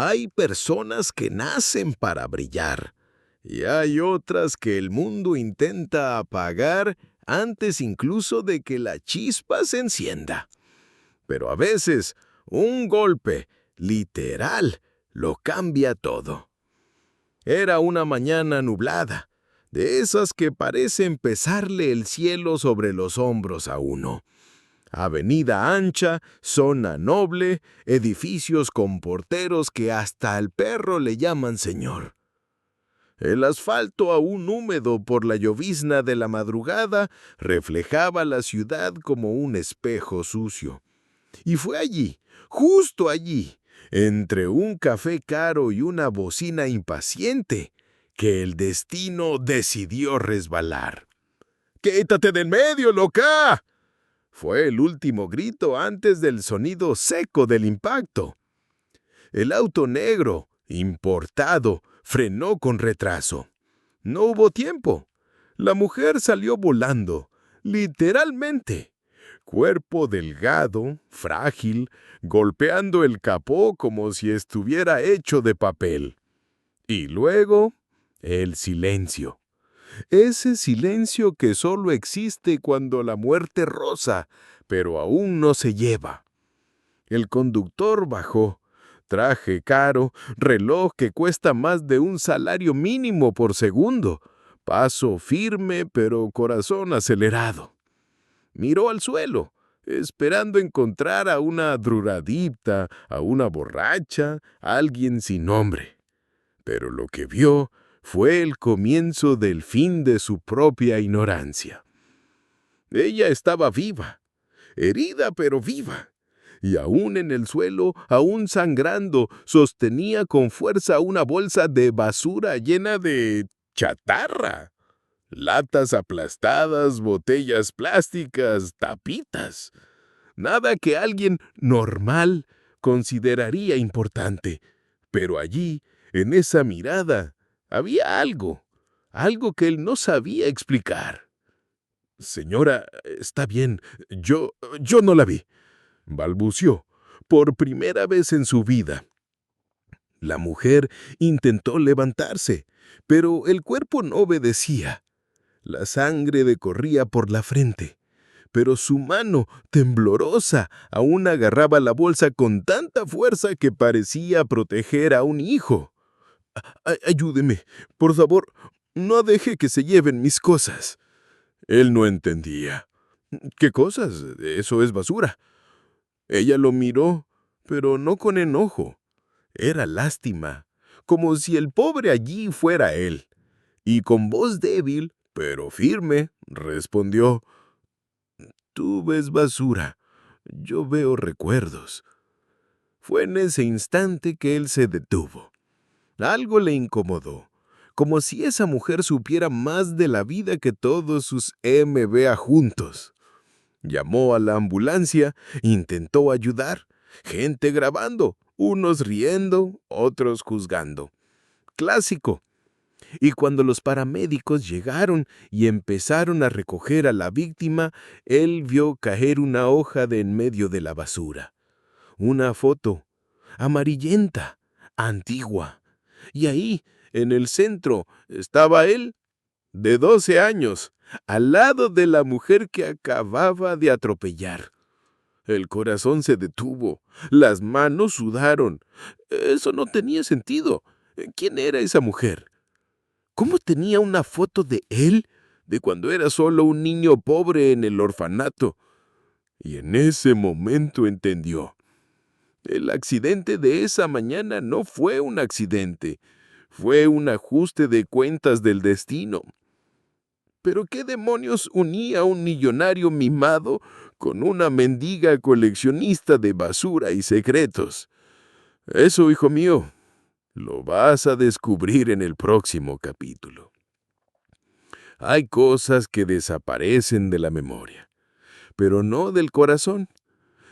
Hay personas que nacen para brillar y hay otras que el mundo intenta apagar antes incluso de que la chispa se encienda. Pero a veces, un golpe, literal, lo cambia todo. Era una mañana nublada, de esas que parecen pesarle el cielo sobre los hombros a uno. Avenida ancha, zona noble, edificios con porteros que hasta al perro le llaman señor. El asfalto aún húmedo por la llovizna de la madrugada reflejaba la ciudad como un espejo sucio. Y fue allí, justo allí, entre un café caro y una bocina impaciente, que el destino decidió resbalar. ¡Quítate de en medio, loca! Fue el último grito antes del sonido seco del impacto. El auto negro, importado, frenó con retraso. No hubo tiempo. La mujer salió volando, literalmente. Cuerpo delgado, frágil, golpeando el capó como si estuviera hecho de papel. Y luego, el silencio. Ese silencio que solo existe cuando la muerte roza, pero aún no se lleva. El conductor bajó. Traje caro, reloj que cuesta más de un salario mínimo por segundo. Paso firme, pero corazón acelerado. Miró al suelo, esperando encontrar a una drogadicta, a una borracha, a alguien sin nombre. Pero lo que vio fue el comienzo del fin de su propia ignorancia. Ella estaba viva, herida pero viva, y aún en el suelo, aún sangrando, sostenía con fuerza una bolsa de basura llena de chatarra. Latas aplastadas, botellas plásticas, tapitas. Nada que alguien normal consideraría importante. Pero allí, en esa mirada, había algo que él no sabía explicar. Señora, está bien, yo no la vi, balbució, por primera vez en su vida. La mujer intentó levantarse, pero el cuerpo no obedecía. La sangre le corría por la frente, pero su mano, temblorosa, aún agarraba la bolsa con tanta fuerza que parecía proteger a un hijo. Ayúdeme, por favor, no deje que se lleven mis cosas. Él no entendía. ¿Qué cosas? Eso es basura. Ella lo miró, pero no con enojo. Era lástima, como si el pobre allí fuera él. Y con voz débil, pero firme, respondió: «Tú ves basura, yo veo recuerdos». Fue en ese instante que él se detuvo. Algo le incomodó, como si esa mujer supiera más de la vida que todos sus MBA juntos. Llamó a la ambulancia, intentó ayudar. Gente grabando, unos riendo, otros juzgando. Clásico. Y cuando los paramédicos llegaron y empezaron a recoger a la víctima, él vio caer una hoja de en medio de la basura. Una foto, amarillenta, antigua. Y ahí, en el centro, estaba él, de 12 años, al lado de la mujer que acababa de atropellar. El corazón se detuvo, las manos sudaron. Eso no tenía sentido. ¿Quién era esa mujer? ¿Cómo tenía una foto de él, de cuando era solo un niño pobre en el orfanato? Y en ese momento entendió. El accidente de esa mañana no fue un accidente, fue un ajuste de cuentas del destino. ¿Pero qué demonios unía a un millonario mimado con una mendiga coleccionista de basura y secretos? Eso, hijo mío, lo vas a descubrir en el próximo capítulo. Hay cosas que desaparecen de la memoria, pero no del corazón.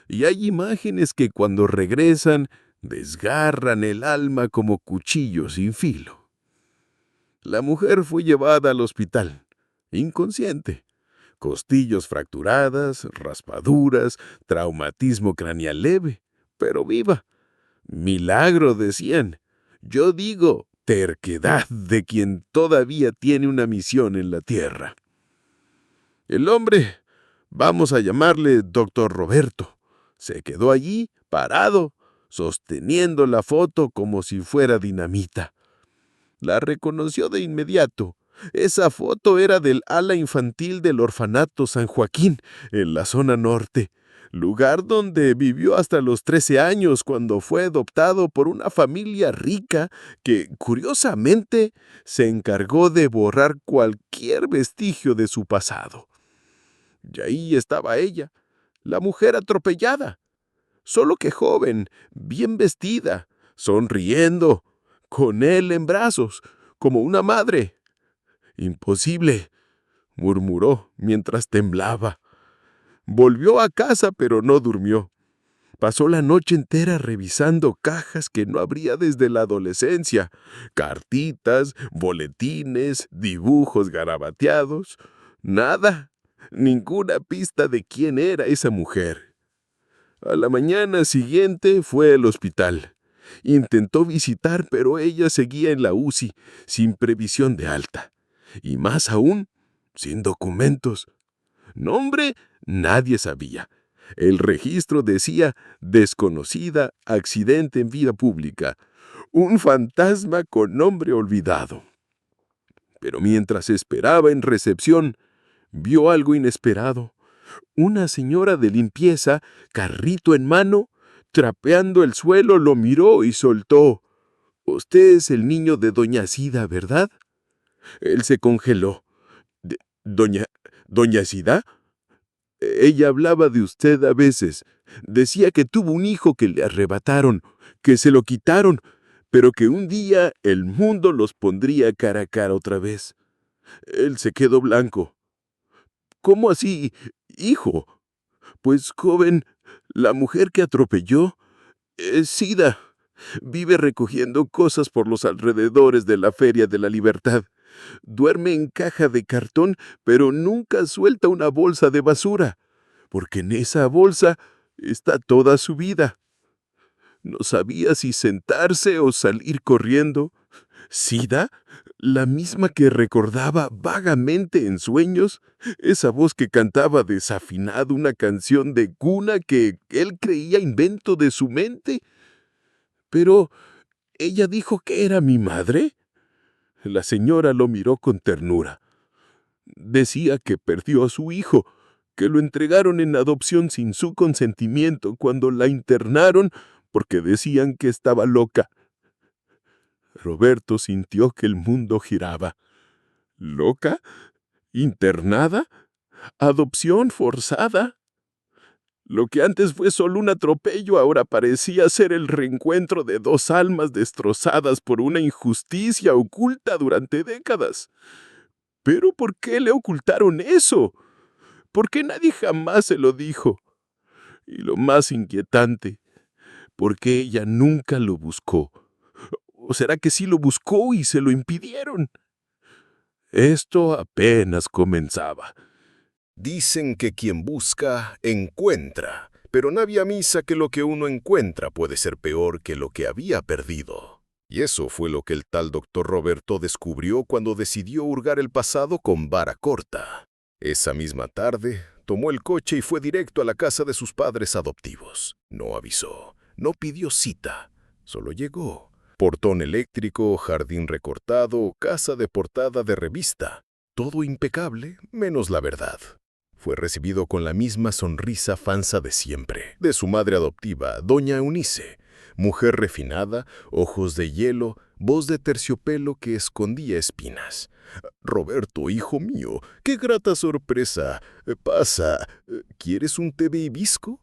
Y hay imágenes que cuando regresan desgarran el alma como cuchillos sin filo. La mujer fue llevada al hospital, inconsciente. Costillas fracturadas, raspaduras, traumatismo craneal leve, pero viva. Milagro, decían. Yo digo, terquedad de quien todavía tiene una misión en la tierra. El hombre, vamos a llamarle doctor Roberto, se quedó allí, parado, sosteniendo la foto como si fuera dinamita. La reconoció de inmediato. Esa foto era del ala infantil del orfanato San Joaquín, en la zona norte, lugar donde vivió hasta los 13 años cuando fue adoptado por una familia rica que, curiosamente, se encargó de borrar cualquier vestigio de su pasado. Y ahí estaba ella, la mujer atropellada, solo que joven, bien vestida, sonriendo, con él en brazos, como una madre. Imposible, murmuró mientras temblaba. Volvió a casa, pero no durmió. Pasó la noche entera revisando cajas que no abría desde la adolescencia, cartitas, boletines, dibujos garabateados. Nada, ninguna pista de quién era esa mujer. A la mañana siguiente fue al hospital. Intentó visitar, pero ella seguía en la UCI, sin previsión de alta. Y más aún, sin documentos. Nombre, nadie sabía. El registro decía desconocida, accidente en vía pública. Un fantasma con nombre olvidado. Pero mientras esperaba en recepción, vio algo inesperado. Una señora de limpieza, carrito en mano, trapeando el suelo, lo miró y soltó: «Usted es el niño de doña Sida, ¿verdad?». Él se congeló. «¿Doña... doña Sida?». «Ella hablaba de usted a veces. Decía que tuvo un hijo que le arrebataron, que se lo quitaron, pero que un día el mundo los pondría cara a cara otra vez». Él se quedó blanco. «¿Cómo así, hijo?». «Pues, joven, la mujer que atropelló es Sida. Vive recogiendo cosas por los alrededores de la Feria de la Libertad. Duerme en caja de cartón, pero nunca suelta una bolsa de basura, porque en esa bolsa está toda su vida. No sabía si sentarse o salir corriendo. Sida, la misma que recordaba vagamente en sueños, esa voz que cantaba desafinado una canción de cuna que él creía invento de su mente. Pero ella dijo que era mi madre». La señora lo miró con ternura. Decía que perdió a su hijo, que lo entregaron en adopción sin su consentimiento cuando la internaron porque decían que estaba loca. Roberto sintió que el mundo giraba. ¿Loca? ¿Internada? ¿Adopción forzada? Lo que antes fue solo un atropello ahora parecía ser el reencuentro de dos almas destrozadas por una injusticia oculta durante décadas. ¿Pero por qué le ocultaron eso? ¿Por qué nadie jamás se lo dijo? Y lo más inquietante, ¿por qué ella nunca lo buscó? ¿O será que sí lo buscó y se lo impidieron? Esto apenas comenzaba. Dicen que quien busca, encuentra, pero nadie avisa que lo que uno encuentra puede ser peor que lo que había perdido. Y eso fue lo que el tal doctor Roberto descubrió cuando decidió hurgar el pasado con vara corta. Esa misma tarde, tomó el coche y fue directo a la casa de sus padres adoptivos. No avisó, no pidió cita, solo llegó. Portón eléctrico, jardín recortado, casa de portada de revista. Todo impecable, menos la verdad. Fue recibido con la misma sonrisa falsa de siempre, de su madre adoptiva, doña Eunice, mujer refinada, ojos de hielo, voz de terciopelo que escondía espinas. «Roberto, hijo mío, qué grata sorpresa. Pasa, ¿quieres un té de hibisco?».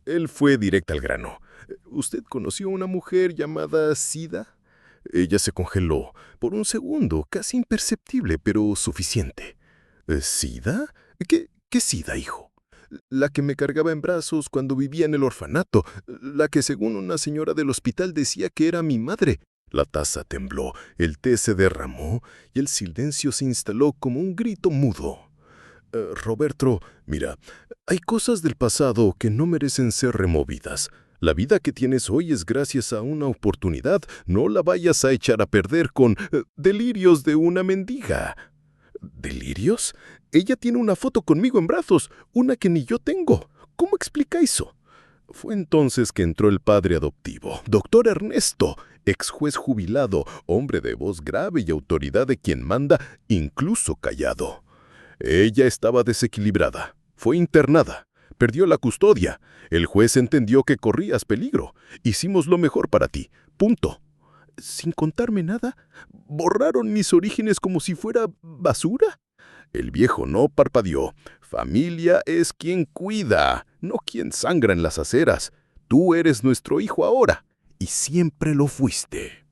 Él fue directo al grano. «¿Usted conoció a una mujer llamada Sida?». Ella se congeló, por un segundo, casi imperceptible, pero suficiente. «¿Sida? ¿Qué Sida, hijo?». «La que me cargaba en brazos cuando vivía en el orfanato, la que según una señora del hospital decía que era mi madre». La taza tembló, el té se derramó y el silencio se instaló como un grito mudo. «Roberto, mira, hay cosas del pasado que no merecen ser removidas. La vida que tienes hoy es gracias a una oportunidad. No la vayas a echar a perder con delirios de una mendiga. ¿Delirios? Ella tiene una foto conmigo en brazos, una que ni yo tengo. ¿Cómo explica eso? Fue entonces que entró el padre adoptivo, doctor Ernesto, ex juez jubilado, hombre de voz grave y autoridad de quien manda, incluso callado. Ella estaba desequilibrada, fue internada, perdió la custodia. El juez entendió que corrías peligro. Hicimos lo mejor para ti. Punto. Sin contarme nada, borraron mis orígenes como si fuera basura. El viejo no parpadeó. Familia es quien cuida, no quien sangra en las aceras. Tú eres nuestro hijo ahora, y siempre lo fuiste.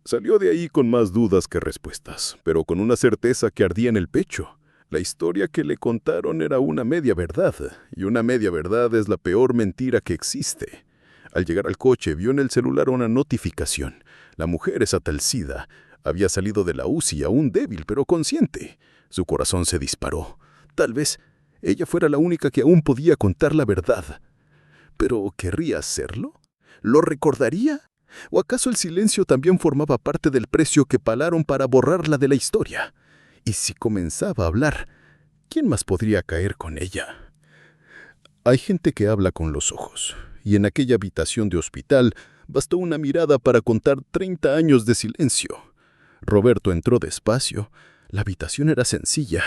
Salió de ahí con más dudas que respuestas, pero con una certeza que ardía en el pecho. La historia que le contaron era una media verdad, y una media verdad es la peor mentira que existe. Al llegar al coche, vio en el celular una notificación. La mujer, esa Talcida, había salido de la UCI aún débil pero consciente. Su corazón se disparó. Tal vez ella fuera la única que aún podía contar la verdad. ¿Pero querría hacerlo? ¿Lo recordaría? ¿O acaso el silencio también formaba parte del precio que pagaron para borrarla de la historia? Y si comenzaba a hablar, ¿quién más podría caer con ella? Hay gente que habla con los ojos, y en aquella habitación de hospital bastó una mirada para contar 30 años de silencio. Roberto entró despacio. La habitación era sencilla.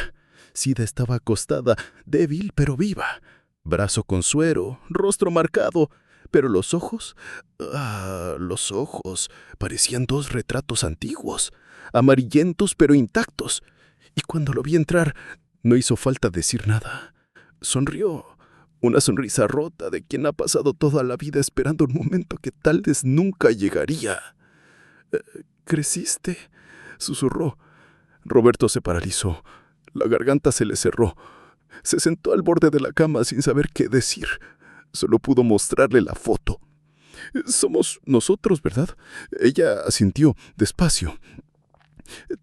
Sida estaba acostada, débil pero viva. Brazo con suero, rostro marcado. Pero los ojos... los ojos parecían dos retratos antiguos, amarillentos pero intactos. Y cuando lo vi entrar, no hizo falta decir nada. Sonrió. Una sonrisa rota de quien ha pasado toda la vida esperando un momento que tal vez nunca llegaría. «¿Creciste?», susurró. Roberto se paralizó. La garganta se le cerró. Se sentó al borde de la cama sin saber qué decir. Solo pudo mostrarle la foto. «Somos nosotros, ¿verdad?». Ella asintió, despacio.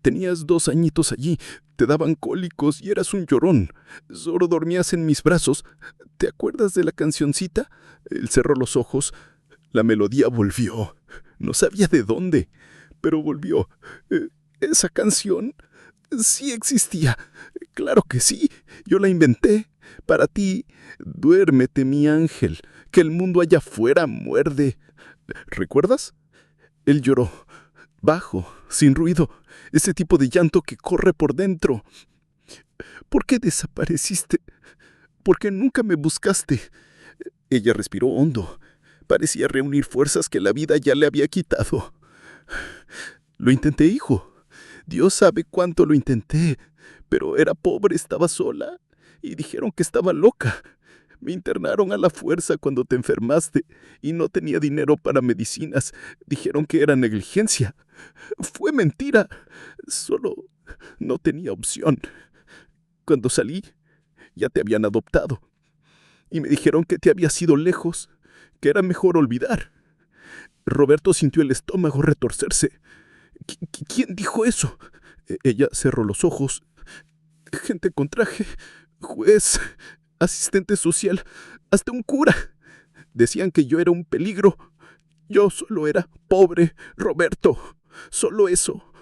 «Tenías 2 añitos allí, te daban cólicos y eras un llorón. Solo dormías en mis brazos. ¿Te acuerdas de la cancioncita?». Él cerró los ojos. La melodía volvió. No sabía de dónde, pero volvió. «¿Esa canción? Sí existía. Claro que sí. Yo la inventé. Para ti. Duérmete, mi ángel. Que el mundo allá afuera muerde». ¿Recuerdas? Él lloró. Bajo, sin ruido. Ese tipo de llanto que corre por dentro. «¿Por qué desapareciste? ¿Por qué nunca me buscaste?». Ella respiró hondo. Parecía reunir fuerzas que la vida ya le había quitado. «Lo intenté, hijo. Dios sabe cuánto lo intenté. Pero era pobre, estaba sola. Y dijeron que estaba loca. Me internaron a la fuerza cuando te enfermaste y no tenía dinero para medicinas. Dijeron que era negligencia. Fue mentira. Solo no tenía opción. Cuando salí, ya te habían adoptado. Y me dijeron que te habías ido lejos, que era mejor olvidar». Roberto sintió el estómago retorcerse. ¿Quién dijo eso? Ella cerró los ojos. Gente con traje, juez, asistente social, hasta un cura. Decían que yo era un peligro. Yo solo era pobre, Roberto. Solo eso.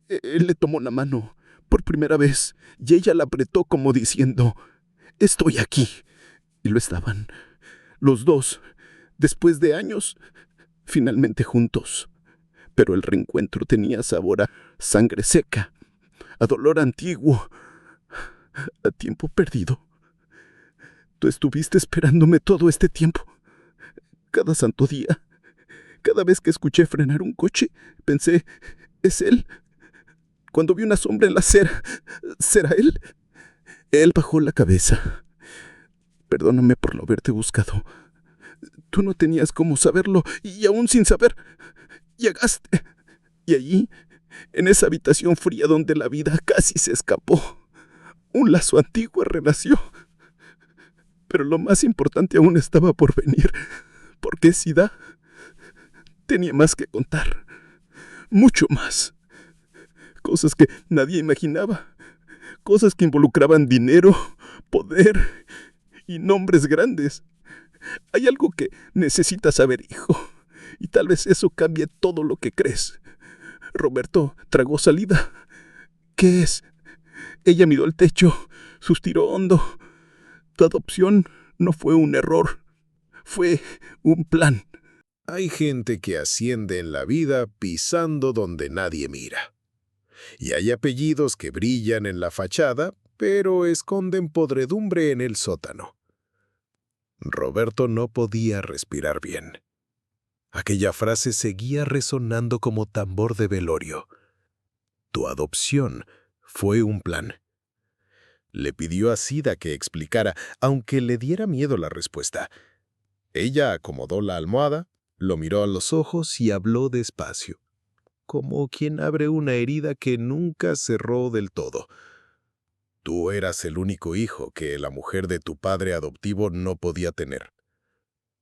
Él le tomó la mano por primera vez y ella la apretó como diciendo: «Estoy aquí». Y lo estaban. Los dos, después de años, finalmente juntos. Pero el reencuentro tenía sabor a sangre seca, a dolor antiguo, a tiempo perdido. Tú estuviste esperándome todo este tiempo. Cada santo día. Cada vez que escuché frenar un coche, pensé: «¿Es él?». Cuando vi una sombra en la acera, ¿será él? Él bajó la cabeza. «Perdóname por no haberte buscado. Tú no tenías cómo saberlo, y aún sin saber, llegaste». Y allí, en esa habitación fría donde la vida casi se escapó, un lazo antiguo renació. Pero lo más importante aún estaba por venir, porque Sida tenía más que contar, mucho más. Cosas que nadie imaginaba, cosas que involucraban dinero, poder y nombres grandes. Hay algo que necesitas saber, hijo, y tal vez eso cambie todo lo que crees. Roberto tragó saliva. ¿Qué es? Ella miró el techo, suspiró hondo. Tu adopción no fue un error, fue un plan. Hay gente que asciende en la vida pisando donde nadie mira. Y hay apellidos que brillan en la fachada, pero esconden podredumbre en el sótano. Roberto no podía respirar bien. Aquella frase seguía resonando como tambor de velorio. Tu adopción fue un plan. Le pidió a Sida que explicara, aunque le diera miedo la respuesta. Ella acomodó la almohada, lo miró a los ojos y habló despacio, como quien abre una herida que nunca cerró del todo. Tú eras el único hijo que la mujer de tu padre adoptivo no podía tener.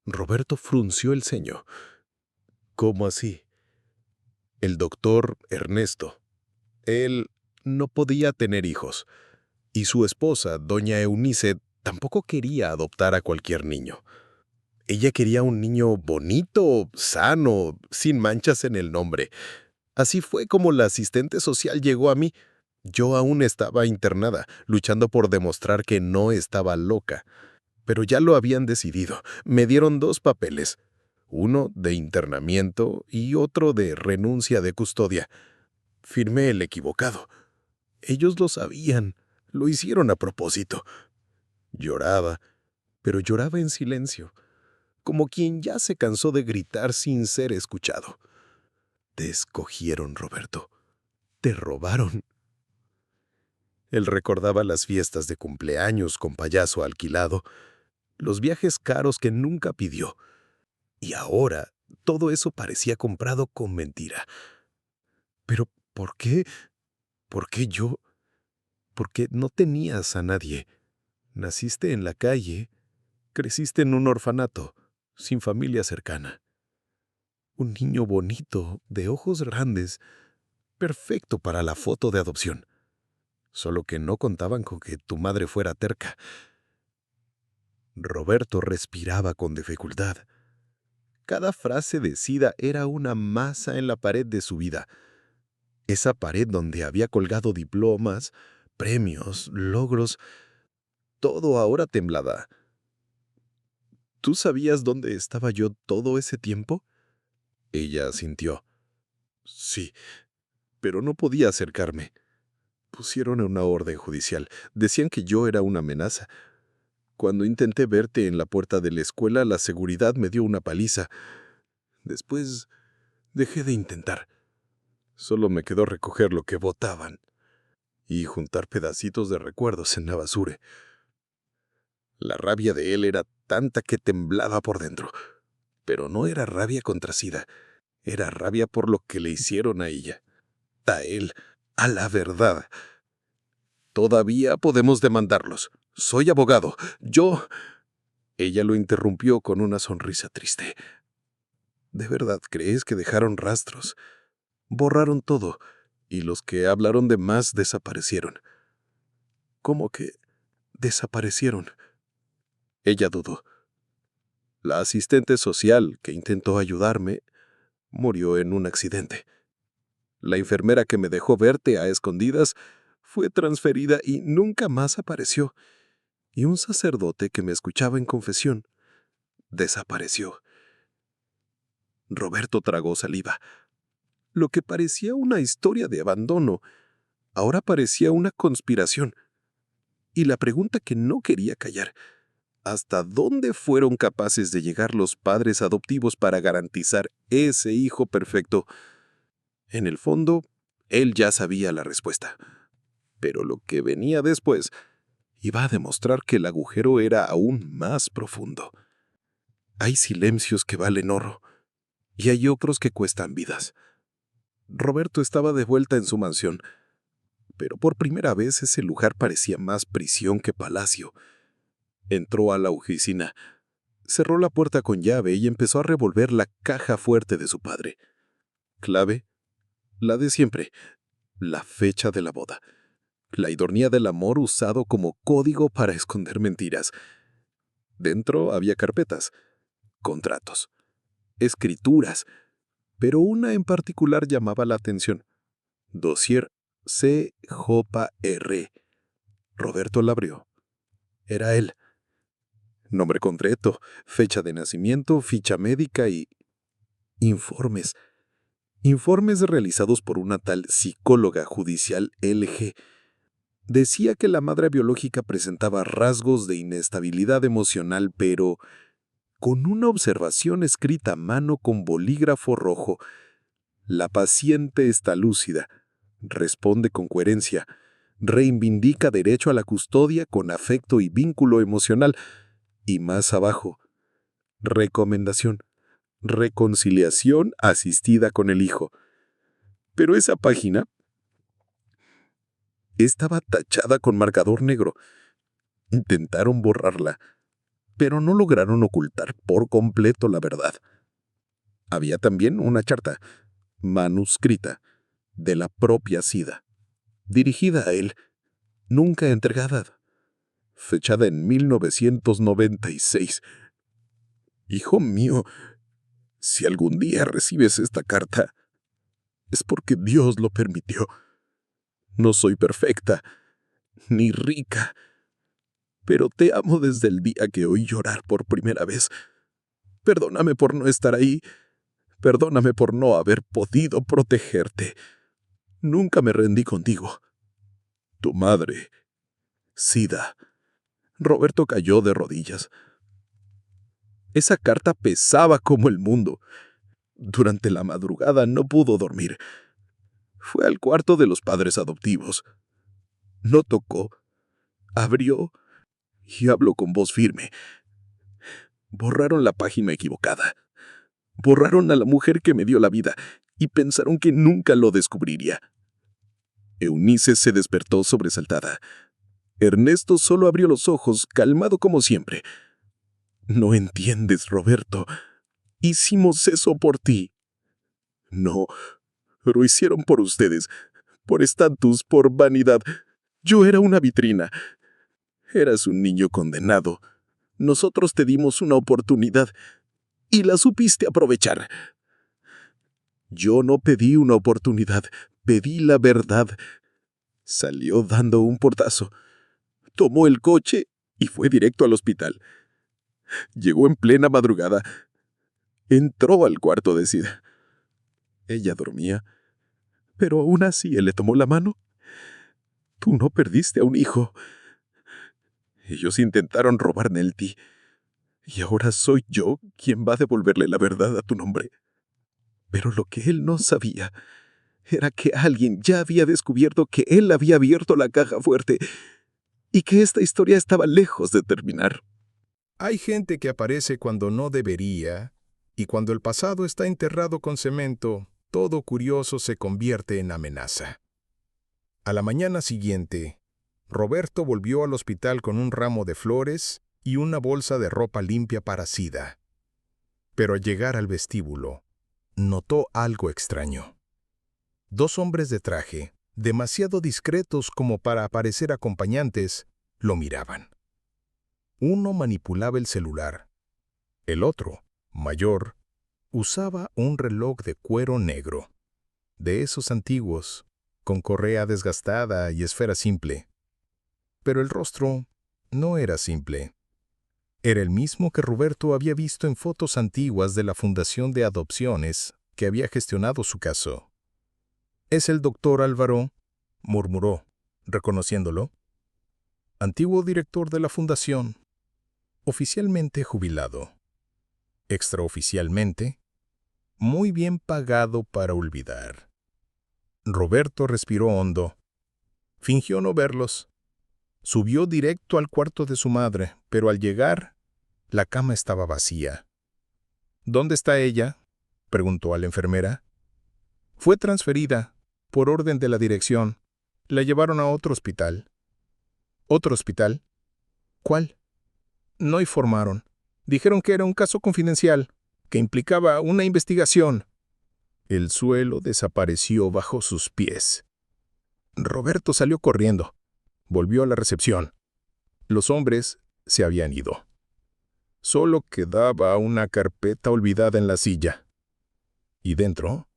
Roberto frunció el ceño. ¿Cómo así? El doctor Ernesto. Él no podía tener hijos. Y su esposa, doña Eunice, tampoco quería adoptar a cualquier niño. Ella quería un niño bonito, sano, sin manchas en el nombre. Así fue como la asistente social llegó a mí. Yo aún estaba internada, luchando por demostrar que no estaba loca. Pero ya lo habían decidido. Me dieron 2 papeles. Uno de internamiento y otro de renuncia de custodia. Firmé el equivocado. Ellos lo sabían. Lo hicieron a propósito. Lloraba, pero lloraba en silencio, como quien ya se cansó de gritar sin ser escuchado. Te escogieron, Roberto. Te robaron. Él recordaba las fiestas de cumpleaños con payaso alquilado, los viajes caros que nunca pidió. Y ahora todo eso parecía comprado con mentira. Pero ¿por qué? ¿Por qué yo? Porque no tenías a nadie. Naciste en la calle, creciste en un orfanato, sin familia cercana. Un niño bonito, de ojos grandes, perfecto para la foto de adopción. Solo que no contaban con que tu madre fuera terca. Roberto respiraba con dificultad. Cada frase de Sida era una masa en la pared de su vida. Esa pared donde había colgado diplomas, premios, logros, todo ahora temblaba. ¿Tú sabías dónde estaba yo todo ese tiempo? Ella asintió. Sí, pero no podía acercarme. Pusieron una orden judicial. Decían que yo era una amenaza. Cuando intenté verte en la puerta de la escuela, la seguridad me dio una paliza. Después dejé de intentar. Solo me quedó recoger lo que botaban y juntar pedacitos de recuerdos en la basura. La rabia de él era tanta que temblaba por dentro. Pero no era rabia contra Sida. Era rabia por lo que le hicieron a ella. A él, a la verdad. Todavía podemos demandarlos. Soy abogado. Yo... Ella lo interrumpió con una sonrisa triste. ¿De verdad crees que dejaron rastros? Borraron todo, y los que hablaron de más desaparecieron. ¿Cómo que desaparecieron? Ella dudó. La asistente social que intentó ayudarme murió en un accidente. La enfermera que me dejó verte a escondidas fue transferida y nunca más apareció. Y un sacerdote que me escuchaba en confesión desapareció. Roberto tragó saliva. Lo que parecía una historia de abandono, ahora parecía una conspiración. Y la pregunta que no quería callar: ¿hasta dónde fueron capaces de llegar los padres adoptivos para garantizar ese hijo perfecto? En el fondo, él ya sabía la respuesta. Pero lo que venía después iba a demostrar que el agujero era aún más profundo. Hay silencios que valen oro, y hay otros que cuestan vidas. Roberto estaba de vuelta en su mansión, pero por primera vez ese lugar parecía más prisión que palacio. Entró a la oficina, cerró la puerta con llave y empezó a revolver la caja fuerte de su padre. Clave, la de siempre, la fecha de la boda. La ironía del amor usado como código para esconder mentiras. Dentro había carpetas, contratos, escrituras, pero una en particular llamaba la atención. Dossier CJR. Roberto la abrió. Era él. Nombre concreto, fecha de nacimiento, ficha médica y informes. Informes realizados por una tal psicóloga judicial LG. Decía que la madre biológica presentaba rasgos de inestabilidad emocional, pero con una observación escrita a mano con bolígrafo rojo. La paciente está lúcida, responde con coherencia, reivindica derecho a la custodia con afecto y vínculo emocional. Y más abajo, recomendación, reconciliación asistida con el hijo. Pero esa página estaba tachada con marcador negro. Intentaron borrarla, pero no lograron ocultar por completo la verdad. Había también una carta, manuscrita, de la propia Sida, dirigida a él, nunca entregada, fechada en 1996. Hijo mío, si algún día recibes esta carta, es porque Dios lo permitió. No soy perfecta, ni rica, pero te amo desde el día que oí llorar por primera vez. Perdóname por no estar ahí. Perdóname por no haber podido protegerte. Nunca me rendí contigo. Tu madre, Sida. Roberto cayó de rodillas. Esa carta pesaba como el mundo. Durante la madrugada no pudo dormir. Fue al cuarto de los padres adoptivos. No tocó. Abrió y habló con voz firme. Borraron la página equivocada. Borraron a la mujer que me dio la vida y pensaron que nunca lo descubriría. Eunice se despertó sobresaltada. Ernesto solo abrió los ojos, calmado como siempre. No entiendes, Roberto. Hicimos eso por ti. No, lo hicieron por ustedes, por estatus, por vanidad. Yo era una vitrina. Eras un niño condenado. Nosotros te dimos una oportunidad y la supiste aprovechar. Yo no pedí una oportunidad, pedí la verdad. Salió dando un portazo. Tomó el coche y fue directo al hospital. Llegó en plena madrugada. Entró al cuarto de Sida. Ella dormía, pero aún así él le tomó la mano. Tú no perdiste a un hijo. Ellos intentaron robar Nelty. Y ahora soy yo quien va a devolverle la verdad a tu nombre. Pero lo que él no sabía era que alguien ya había descubierto que él había abierto la caja fuerte y que esta historia estaba lejos de terminar. Hay gente que aparece cuando no debería, y cuando el pasado está enterrado con cemento, todo curioso se convierte en amenaza. A la mañana siguiente, Roberto volvió al hospital con un ramo de flores y una bolsa de ropa limpia para Sida. Pero al llegar al vestíbulo, notó algo extraño. Dos hombres de traje, demasiado discretos como para parecer acompañantes, lo miraban. Uno manipulaba el celular. El otro, mayor, usaba un reloj de cuero negro, de esos antiguos, con correa desgastada y esfera simple. Pero el rostro no era simple. Era el mismo que Roberto había visto en fotos antiguas de la Fundación de Adopciones que había gestionado su caso. «Es el doctor Álvaro», murmuró, reconociéndolo. Antiguo director de la fundación, oficialmente jubilado. Extraoficialmente, muy bien pagado para olvidar. Roberto respiró hondo. Fingió no verlos. Subió directo al cuarto de su madre, pero al llegar, la cama estaba vacía. «¿Dónde está ella?», preguntó a la enfermera. «Fue transferida, por orden de la dirección. La llevaron a otro hospital». «¿Otro hospital? ¿Cuál?». «No informaron. Dijeron que era un caso confidencial, que implicaba una investigación». El suelo desapareció bajo sus pies. Roberto salió corriendo. Volvió a la recepción. Los hombres se habían ido. Solo quedaba una carpeta olvidada en la silla. Y dentro,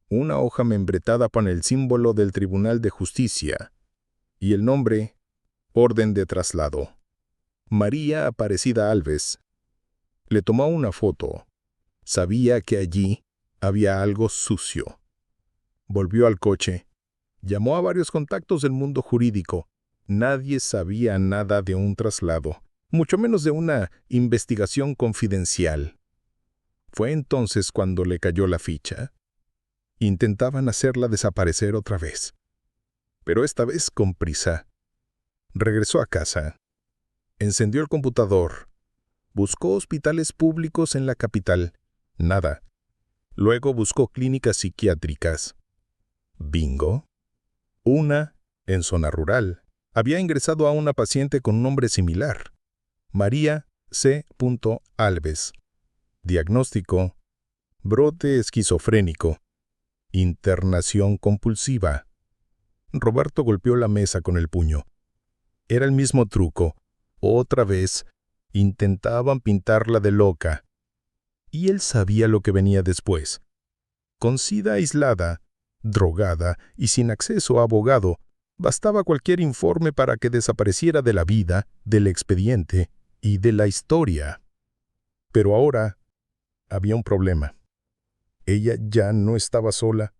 una hoja membretada con el símbolo del Tribunal de Justicia y el nombre Orden de Traslado. María Aparecida Alves. Le tomó una foto. Sabía que allí había algo sucio. Volvió al coche. Llamó a varios contactos del mundo jurídico. Nadie sabía nada de un traslado, mucho menos de una investigación confidencial. Fue entonces cuando le cayó la ficha. Intentaban hacerla desaparecer otra vez, pero esta vez con prisa. Regresó a casa. Encendió el computador. Buscó hospitales públicos en la capital. Nada. Luego buscó clínicas psiquiátricas. Bingo. Una, en zona rural, había ingresado a una paciente con un nombre similar. María C. Alves. Diagnóstico: brote esquizofrénico. Internación compulsiva. Roberto golpeó la mesa con el puño. Era el mismo truco. Otra vez, intentaban pintarla de loca. Y él sabía lo que venía después. Con SIDA aislada, drogada y sin acceso a abogado, bastaba cualquier informe para que desapareciera de la vida, del expediente y de la historia. Pero ahora había un problema. Ella ya no estaba sola.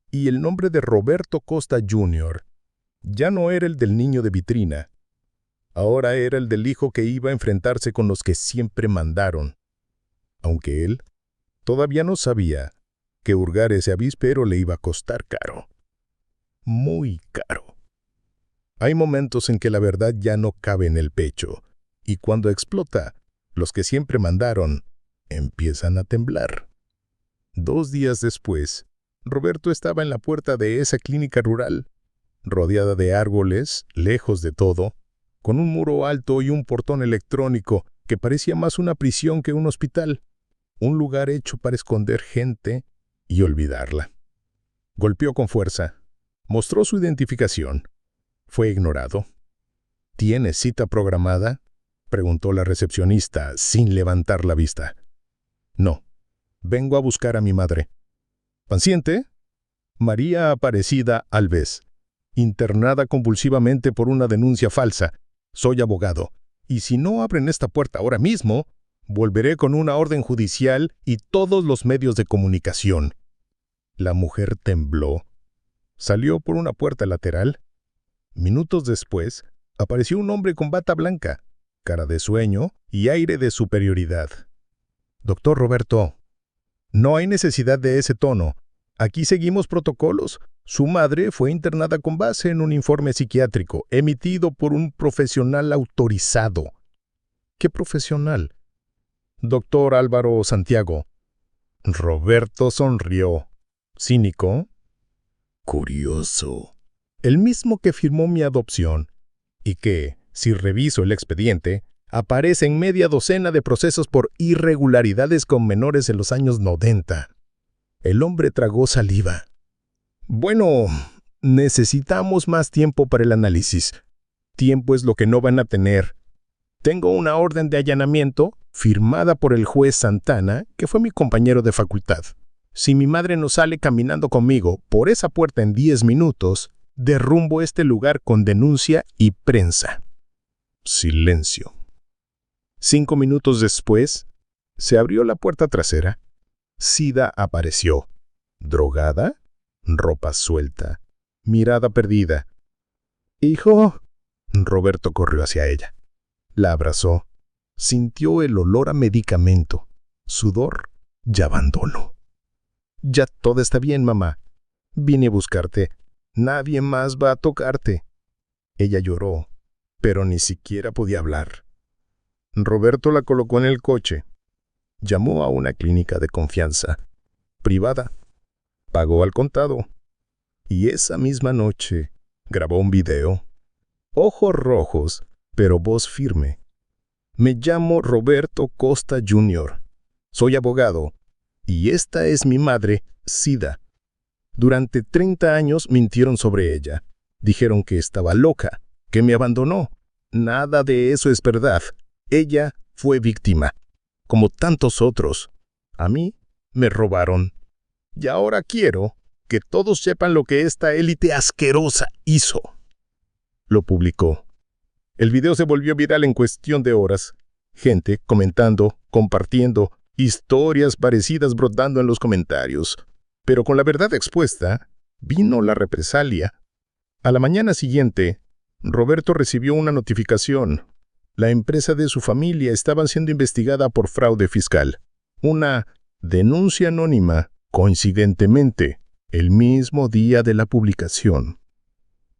Y el nombre de Roberto Costa Jr. ya no era el del niño de vitrina. Ahora era el del hijo que iba a enfrentarse con los que siempre mandaron. Aunque él todavía no sabía que hurgar ese avispero le iba a costar caro. Muy caro. Hay momentos en que la verdad ya no cabe en el pecho, y cuando explota, los que siempre mandaron empiezan a temblar. 2 días después, Roberto estaba en la puerta de esa clínica rural, rodeada de árboles, lejos de todo, con un muro alto y un portón electrónico que parecía más una prisión que un hospital, un lugar hecho para esconder gente y olvidarla. Golpeó con fuerza. Mostró su identificación. Fue ignorado. ¿Tiene cita programada?, preguntó la recepcionista sin levantar la vista. No. Vengo a buscar a mi madre. ¿Paciente? María Aparecida Alves. Internada convulsivamente por una denuncia falsa. Soy abogado. Y si no abren esta puerta ahora mismo, volveré con una orden judicial y todos los medios de comunicación. La mujer tembló. Salió por una puerta lateral. Minutos después, apareció un hombre con bata blanca, cara de sueño y aire de superioridad. Doctor Roberto, no hay necesidad de ese tono. Aquí seguimos protocolos. Su madre fue internada con base en un informe psiquiátrico emitido por un profesional autorizado. ¿Qué profesional? Doctor Álvaro Santiago. Roberto sonrió. ¿Cínico? Curioso. El mismo que firmó mi adopción, y que, si reviso el expediente, aparece en media docena de procesos por irregularidades con menores en los años 90. El hombre tragó saliva. Bueno, necesitamos más tiempo para el análisis. Tiempo es lo que no van a tener. Tengo una orden de allanamiento firmada por el juez Santana, que fue mi compañero de facultad. Si mi madre no sale caminando conmigo por esa puerta en 10 minutos, derrumbo este lugar con denuncia y prensa. Silencio. 5 minutos después, se abrió la puerta trasera. Sida apareció. Drogada, ropa suelta, mirada perdida. «Hijo». Roberto corrió hacia ella. La abrazó. Sintió el olor a medicamento, sudor y abandono. «Ya todo está bien, mamá. Vine a buscarte. Nadie más va a tocarte». Ella lloró, pero ni siquiera podía hablar. Roberto la colocó en el coche. Llamó a una clínica de confianza, privada. Pagó al contado. Y esa misma noche grabó un video. Ojos rojos, pero voz firme. «Me llamo Roberto Costa Jr. Soy abogado. Y esta es mi madre, Sida. Durante 30 años mintieron sobre ella. Dijeron que estaba loca, que me abandonó. Nada de eso es verdad. Ella fue víctima, como tantos otros. A mí me robaron. Y ahora quiero que todos sepan lo que esta élite asquerosa hizo. Lo publicó. El video se volvió viral en cuestión de horas. Gente comentando, compartiendo, historias parecidas brotando en los comentarios. Pero con la verdad expuesta, vino la represalia. A la mañana siguiente, Roberto recibió una notificación. La empresa de su familia estaba siendo investigada por fraude fiscal. Una denuncia anónima, coincidentemente, el mismo día de la publicación.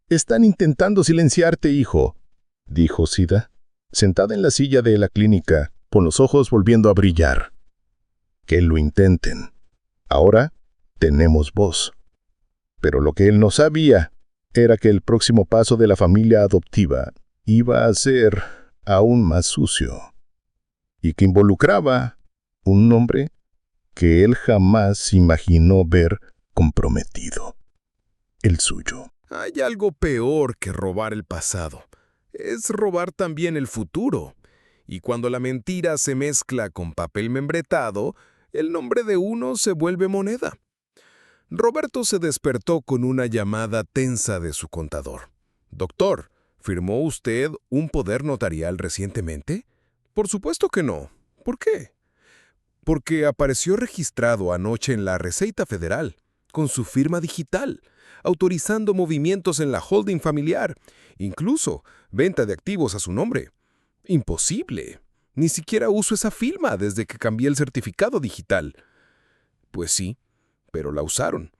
«Están intentando silenciarte, hijo», dijo Sida, sentada en la silla de la clínica, con los ojos volviendo a brillar. «Que lo intenten. Ahora tenemos voz». Pero lo que él no sabía era que el próximo paso de la familia adoptiva iba a ser aún más sucio, y que involucraba un nombre que él jamás imaginó ver comprometido, el suyo. Hay algo peor que robar el pasado. Es robar también el futuro. Y cuando la mentira se mezcla con papel membretado, el nombre de uno se vuelve moneda. Roberto se despertó con una llamada tensa de su contador. «Doctor, ¿firmó usted un poder notarial recientemente?» «Por supuesto que no. ¿Por qué?» «Porque apareció registrado anoche en la Receita Federal, con su firma digital, autorizando movimientos en la holding familiar, incluso venta de activos a su nombre. Imposible. Ni siquiera uso esa firma desde que cambié el certificado digital». «Pues sí, pero la usaron.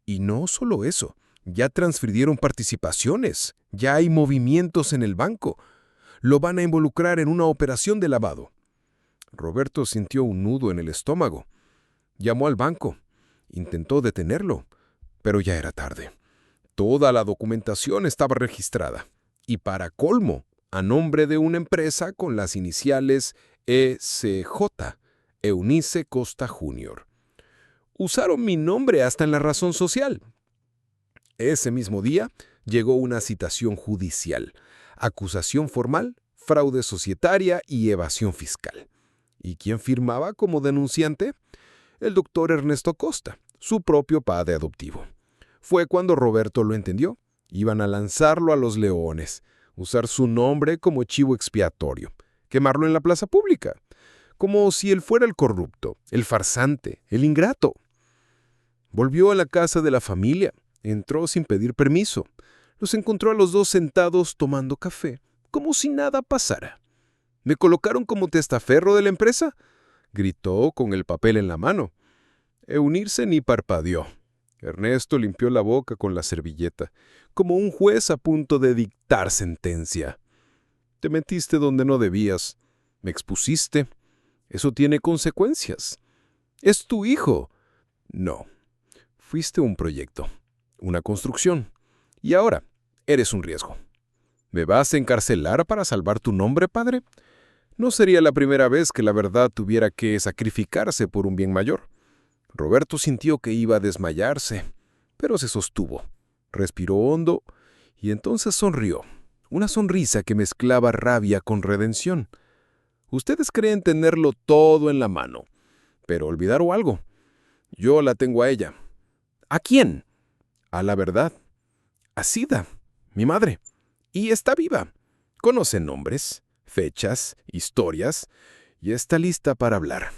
Y no solo eso, ya transfirieron participaciones, ya hay movimientos en el banco. Lo van a involucrar en una operación de lavado». Roberto sintió un nudo en el estómago. Llamó al banco. Intentó detenerlo, pero ya era tarde. Toda la documentación estaba registrada. Y para colmo, a nombre de una empresa con las iniciales ECJ, Eunice Costa Jr. Usaron mi nombre hasta en la razón social. Ese mismo día llegó una citación judicial, acusación formal, fraude societaria y evasión fiscal. ¿Y quién firmaba como denunciante? El doctor Ernesto Costa, su propio padre adoptivo. Fue cuando Roberto lo entendió. Iban a lanzarlo a los leones, usar su nombre como chivo expiatorio, quemarlo en la plaza pública, como si él fuera el corrupto, el farsante, el ingrato. Volvió a la casa de la familia, entró sin pedir permiso. Los encontró a los dos sentados tomando café, como si nada pasara. «¿Me colocaron como testaferro de la empresa?», gritó con el papel en la mano. Eunice ni parpadeó. Ernesto limpió la boca con la servilleta, como un juez a punto de dictar sentencia. «Te metiste donde no debías. Me expusiste. Eso tiene consecuencias. Es tu hijo». «No. Fuiste un proyecto, una construcción. Y ahora eres un riesgo. ¿Me vas a encarcelar para salvar tu nombre, padre? No sería la primera vez que la verdad tuviera que sacrificarse por un bien mayor». Roberto sintió que iba a desmayarse, pero se sostuvo. Respiró hondo y entonces sonrió. Una sonrisa que mezclaba rabia con redención. «Ustedes creen tenerlo todo en la mano, pero olvidaron algo. Yo la tengo a ella». «¿A quién?» «A la verdad. A Sida, mi madre. Y está viva. Conoce nombres, fechas, historias, y está lista para hablar.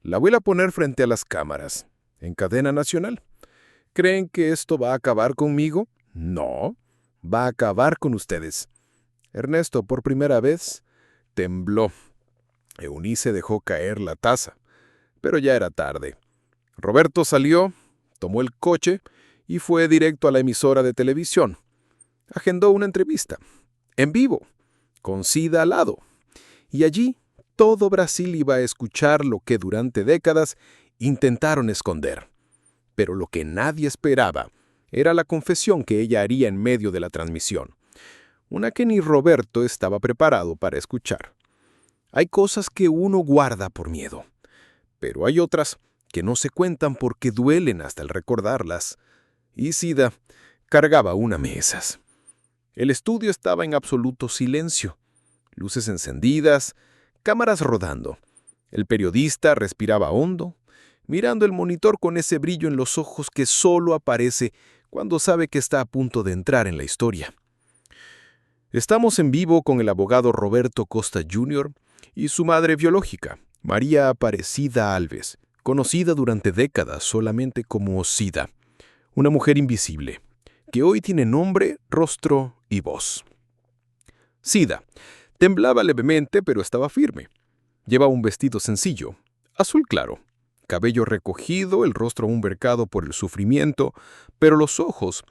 La voy a poner frente a las cámaras, en cadena nacional. ¿Creen que esto va a acabar conmigo? No, va a acabar con ustedes». Ernesto, por primera vez, tembló. Eunice dejó caer la taza, pero ya era tarde. Roberto salió, tomó el coche y fue directo a la emisora de televisión. Agendó una entrevista, en vivo, con Sida al lado. Y allí todo Brasil iba a escuchar lo que durante décadas intentaron esconder. Pero lo que nadie esperaba era la confesión que ella haría en medio de la transmisión. Una que ni Roberto estaba preparado para escuchar. Hay cosas que uno guarda por miedo, pero hay otras que no se cuentan porque duelen hasta el recordarlas. Y Sida cargaba una de esas. El estudio estaba en absoluto silencio. Luces encendidas, Cámaras rodando. El periodista respiraba hondo, mirando el monitor con ese brillo en los ojos que solo aparece cuando sabe que está a punto de entrar en la historia. Estamos en vivo con el abogado Roberto Costa Jr. y su madre biológica, María Aparecida Alves, conocida durante décadas solamente como Sida, una mujer invisible, que hoy tiene nombre, rostro y voz. Sida temblaba levemente, pero estaba firme. Llevaba un vestido sencillo, azul claro, cabello recogido, el rostro aún bercado por el sufrimiento, pero los ojos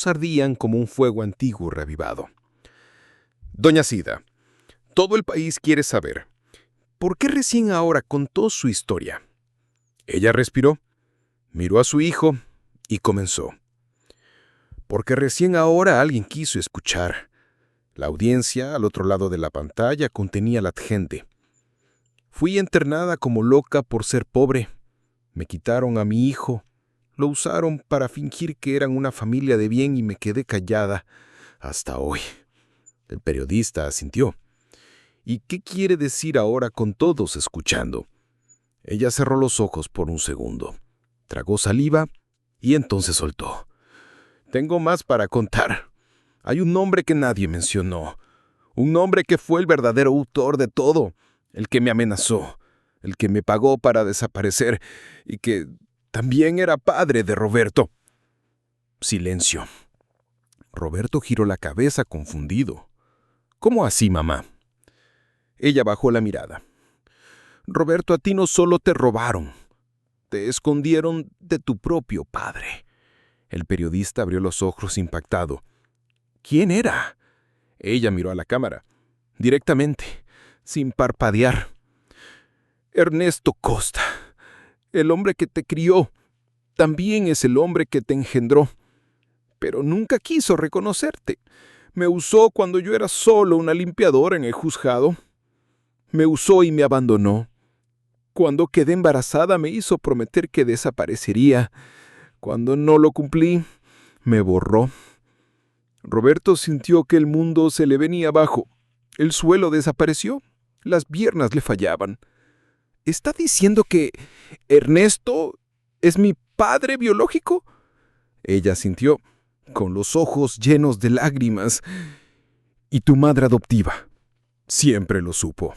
ardían como un fuego antiguo reavivado. Doña Sida, todo el país quiere saber, ¿por qué recién ahora contó su historia? Ella respiró, miró a su hijo y comenzó. Porque recién ahora alguien quiso escuchar. La audiencia, al otro lado de la pantalla, contenía a la gente. Fui internada como loca por ser pobre. Me quitaron a mi hijo. Lo usaron para fingir que eran una familia de bien y me quedé callada hasta hoy. El periodista asintió. ¿Y qué quiere decir ahora con todos escuchando? Ella cerró los ojos por un segundo, tragó saliva y entonces soltó. Tengo más para contar. Hay un nombre que nadie mencionó. Un nombre que fue el verdadero autor de todo. El que me amenazó. El que me pagó para desaparecer. Y que también era padre de Roberto. Silencio. Roberto giró la cabeza confundido. ¿Cómo así, mamá? Ella bajó la mirada. Roberto, a ti no solo te robaron. Te escondieron de tu propio padre. El periodista abrió los ojos impactado. ¿Quién era? Ella miró a la cámara, directamente, sin parpadear. Ernesto Costa, el hombre que te crió, también es el hombre que te engendró, pero nunca quiso reconocerte. Me usó cuando yo era solo una limpiadora en el juzgado. Me usó y me abandonó. Cuando quedé embarazada me hizo prometer que desaparecería. Cuando no lo cumplí, me borró. Roberto sintió que el mundo se le venía abajo. El suelo desapareció. Las piernas le fallaban. ¿Está diciendo que Ernesto es mi padre biológico? Ella sintió, con los ojos llenos de lágrimas. ¿Y tu madre adoptiva? Siempre lo supo.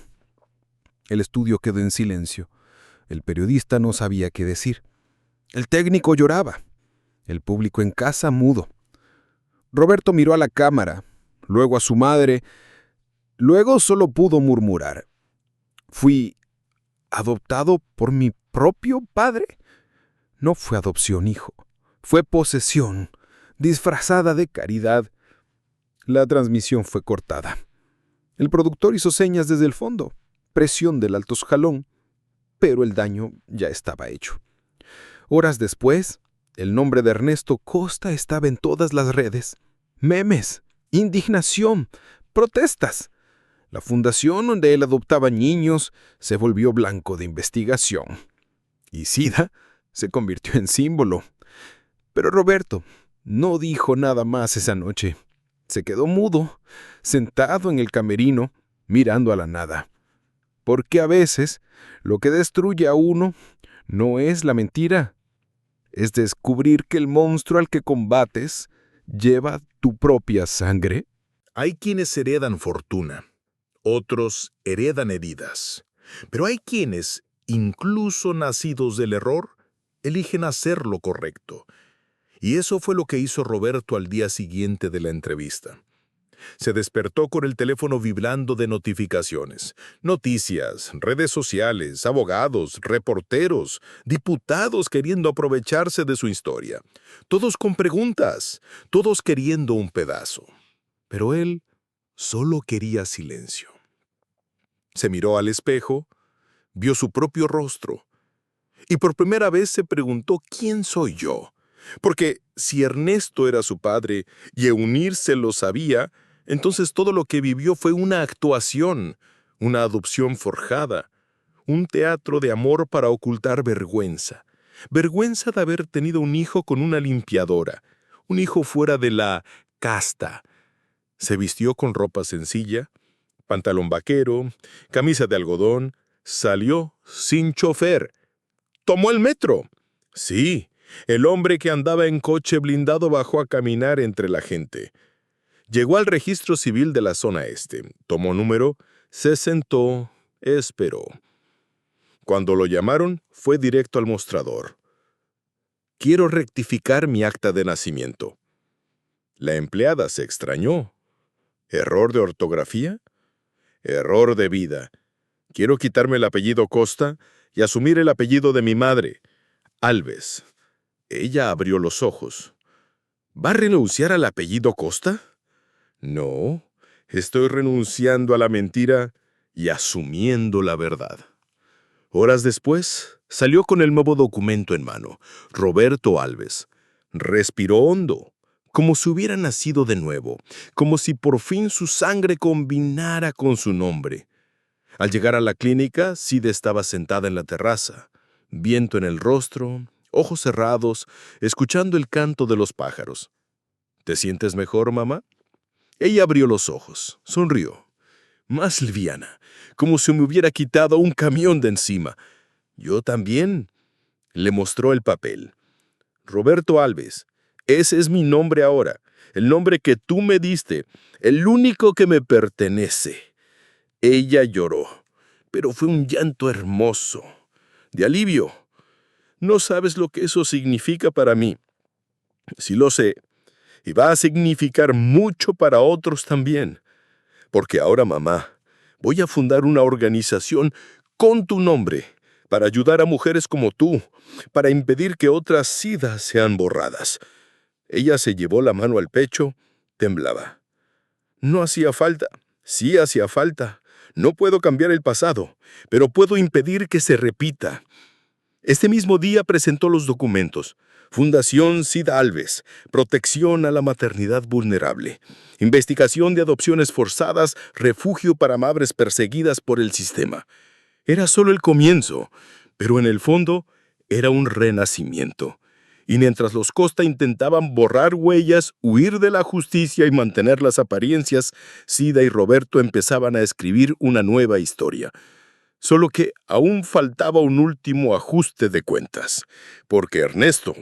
El estudio quedó en silencio. El periodista no sabía qué decir. El técnico lloraba. El público en casa mudo. Roberto miró a la cámara, luego a su madre. Luego solo pudo murmurar. ¿Fui adoptado por mi propio padre? No fue adopción, hijo. Fue posesión, disfrazada de caridad. La transmisión fue cortada. El productor hizo señas desde el fondo, presión del alto escalón, pero el daño ya estaba hecho. Horas después, el nombre de Ernesto Costa estaba en todas las redes. Memes, indignación, protestas. La fundación donde él adoptaba niños se volvió blanco de investigación. Y Sida se convirtió en símbolo. Pero Roberto no dijo nada más esa noche. Se quedó mudo, sentado en el camerino, mirando a la nada. Porque a veces lo que destruye a uno no es la mentira, es descubrir que el monstruo al que combates lleva tu propia sangre. Hay quienes heredan fortuna, otros heredan heridas, pero hay quienes, incluso nacidos del error, eligen hacer lo correcto. Y eso fue lo que hizo Roberto al día siguiente de la entrevista. Se despertó con el teléfono vibrando de notificaciones, noticias, redes sociales, abogados, reporteros, diputados queriendo aprovecharse de su historia. Todos con preguntas, todos queriendo un pedazo. Pero él solo quería silencio. Se miró al espejo, vio su propio rostro y por primera vez se preguntó ¿quién soy yo? Porque si Ernesto era su padre y Eunirce lo sabía, entonces todo lo que vivió fue una actuación, una adopción forjada, un teatro de amor para ocultar vergüenza. Vergüenza de haber tenido un hijo con una limpiadora, un hijo fuera de la casta. Se vistió con ropa sencilla, pantalón vaquero, camisa de algodón. Salió sin chofer. Tomó el metro. Sí, el hombre que andaba en coche blindado bajó a caminar entre la gente. Llegó al registro civil de la zona este, tomó número, se sentó, esperó. Cuando lo llamaron, fue directo al mostrador. Quiero rectificar mi acta de nacimiento. La empleada se extrañó. ¿Error de ortografía? Error de vida. Quiero quitarme el apellido Costa y asumir el apellido de mi madre, Alves. Ella abrió los ojos. ¿Va a renunciar al apellido Costa? No, estoy renunciando a la mentira y asumiendo la verdad. Horas después, salió con el nuevo documento en mano, Roberto Alves. Respiró hondo, como si hubiera nacido de nuevo, como si por fin su sangre combinara con su nombre. Al llegar a la clínica, Sida estaba sentada en la terraza, viento en el rostro, ojos cerrados, escuchando el canto de los pájaros. ¿Te sientes mejor, mamá? Ella abrió los ojos, sonrió, más liviana, como si me hubiera quitado un camión de encima. Yo también. Le mostró el papel. Roberto Alves, ese es mi nombre ahora, el nombre que tú me diste, el único que me pertenece. Ella lloró, pero fue un llanto hermoso, de alivio. No sabes lo que eso significa para mí. Sí lo sé, y va a significar mucho para otros también. Porque ahora, mamá, voy a fundar una organización con tu nombre para ayudar a mujeres como tú, para impedir que otras Sidas sean borradas. Ella se llevó la mano al pecho, temblaba. No hacía falta, sí hacía falta. No puedo cambiar el pasado, pero puedo impedir que se repita. Este mismo día presentó los documentos. Fundación Sida Alves, protección a la maternidad vulnerable, investigación de adopciones forzadas, refugio para madres perseguidas por el sistema. Era solo el comienzo, pero en el fondo era un renacimiento. Y mientras los Costa intentaban borrar huellas, huir de la justicia y mantener las apariencias, Sida y Roberto empezaban a escribir una nueva historia. Solo que aún faltaba un último ajuste de cuentas, porque Ernesto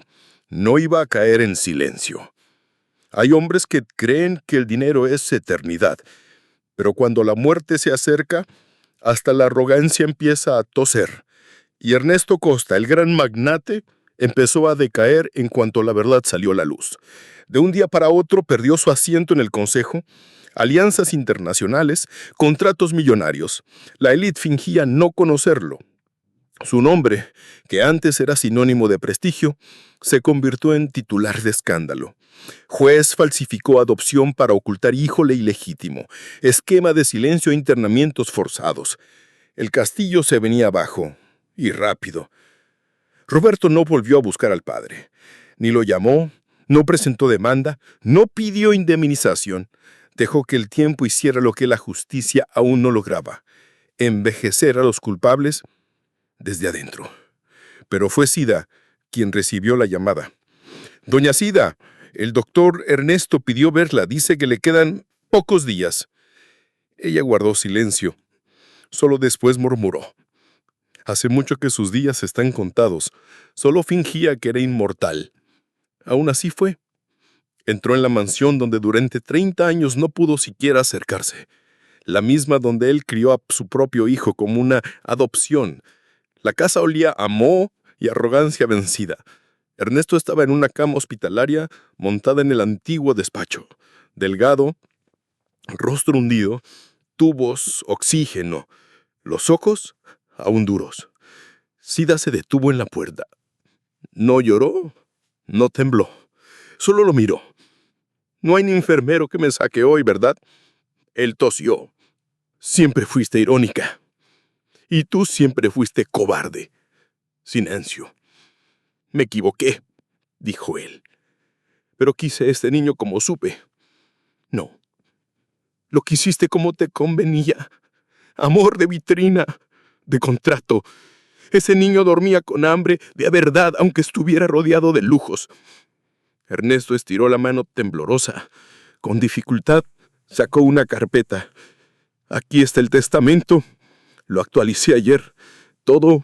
no iba a caer en silencio. Hay hombres que creen que el dinero es eternidad, pero cuando la muerte se acerca, hasta la arrogancia empieza a toser. Y Ernesto Costa, el gran magnate, empezó a decaer en cuanto la verdad salió a la luz. De un día para otro perdió su asiento en el consejo, alianzas internacionales, contratos millonarios. La élite fingía no conocerlo. Su nombre, que antes era sinónimo de prestigio, se convirtió en titular de escándalo. Juez falsificó adopción para ocultar hijo ilegítimo. Esquema de silencio e internamientos forzados. El castillo se venía abajo, y rápido. Roberto no volvió a buscar al padre. Ni lo llamó, no presentó demanda, no pidió indemnización. Dejó que el tiempo hiciera lo que la justicia aún no lograba: envejecer a los culpables desde adentro. Pero fue Sida quien recibió la llamada. «Doña Sida, el doctor Ernesto pidió verla. Dice que le quedan pocos días». Ella guardó silencio. Solo después murmuró: «Hace mucho que sus días están contados. Solo fingía que era inmortal». Aún así fue. Entró en la mansión donde durante 30 años no pudo siquiera acercarse. La misma donde él crió a su propio hijo como una adopción. La casa olía a moho y arrogancia vencida. Ernesto estaba en una cama hospitalaria montada en el antiguo despacho. Delgado, rostro hundido, tubos, oxígeno. Los ojos aún duros. Sida se detuvo en la puerta. No lloró, no tembló. Solo lo miró. «No hay ni enfermero que me saque hoy, ¿verdad?» Él tosió. «Siempre fuiste irónica. Y tú siempre fuiste cobarde». Silencio. «Me equivoqué», dijo él. «Pero quise este niño como supe». «No. Lo quisiste como te convenía. Amor de vitrina, de contrato. Ese niño dormía con hambre de verdad, aunque estuviera rodeado de lujos». Ernesto estiró la mano temblorosa. Con dificultad sacó una carpeta. Aquí está el testamento. Lo actualicé ayer. Todo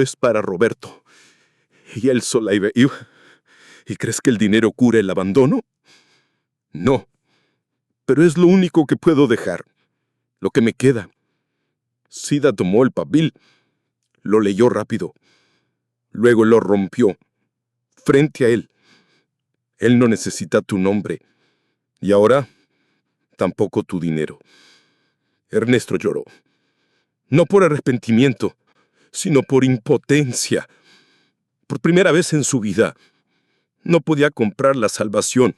es para Roberto. Y él sola iba. ¿Y crees que el dinero cura el abandono? No. Pero es lo único que puedo dejar. Lo que me queda. Sida tomó el papel. Lo leyó rápido. Luego lo rompió. Frente a él. Él no necesita tu nombre. Y ahora, tampoco tu dinero. Ernesto lloró. No por arrepentimiento, sino por impotencia. Por primera vez en su vida, no podía comprar la salvación.